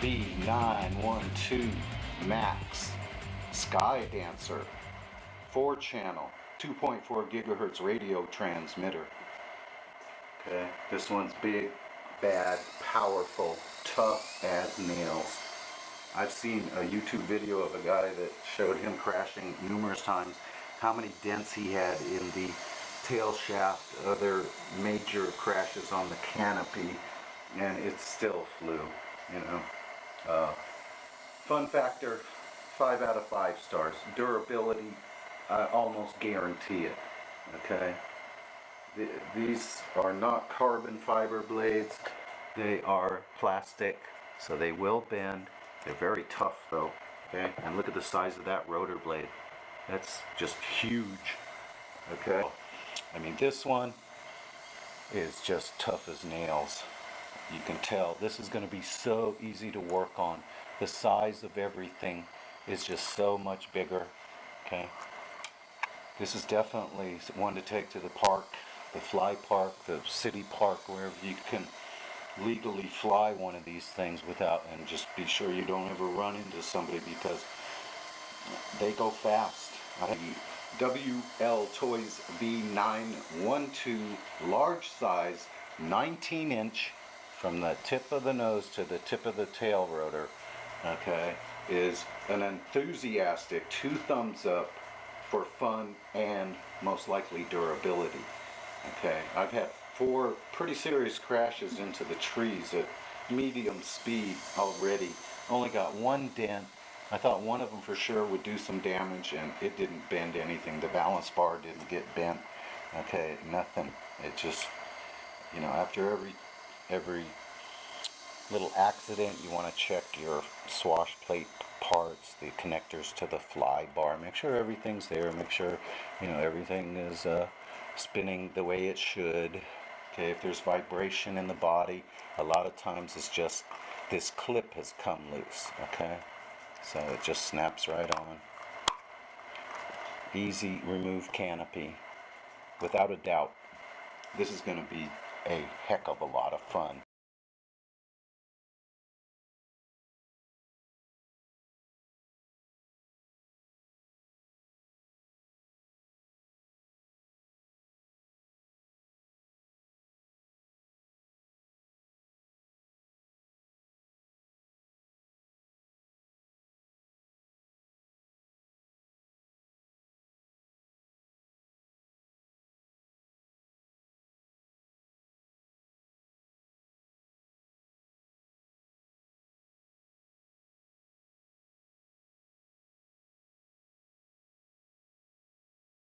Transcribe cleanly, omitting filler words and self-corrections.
V912 Max Sky Dancer 4-channel 2.4 gigahertz radio transmitter. Okay, this one's big, bad, powerful, tough as nails. I've seen a YouTube video of a guy that showed him crashing numerous times, how many dents he had in the tail shaft, other major crashes on the canopy, and it still flew, you know. Fun factor, 5 out of 5 stars. Durability, I almost guarantee it, okay. These are not carbon fiber blades, they are plastic, so they will bend. They're very tough though, okay? And look at the size of that rotor blade. That's just huge, okay? I mean, this one is just tough as nails. You can tell this is going to be so easy to work on. The size of everything is just so much bigger, okay? This is definitely one to take to the park, the fly park, the city park, wherever you can legally fly one of these things without, and just be sure you don't ever run into somebody because they go fast. WL Toys V912 large size 19-inch from the tip of the nose to the tip of the tail rotor, okay, is an enthusiastic 2 thumbs up for fun and most likely durability. Okay, I've had 4 pretty serious crashes into the trees at medium speed already. Only got 1 dent. I thought one of them for sure would do some damage, and it didn't bend anything. The balance bar didn't get bent. Okay, nothing. It just, you know, after every little accident, you want to check your swash plate parts, the connectors to the fly bar. Make sure everything's there. Make sure, you know, everything is spinning the way it should. Okay, if there's vibration in the body, a lot of times it's just this clip has come loose. Okay, so it just snaps right on. Easy remove canopy. Without a doubt, this is going to be a heck of a lot of fun.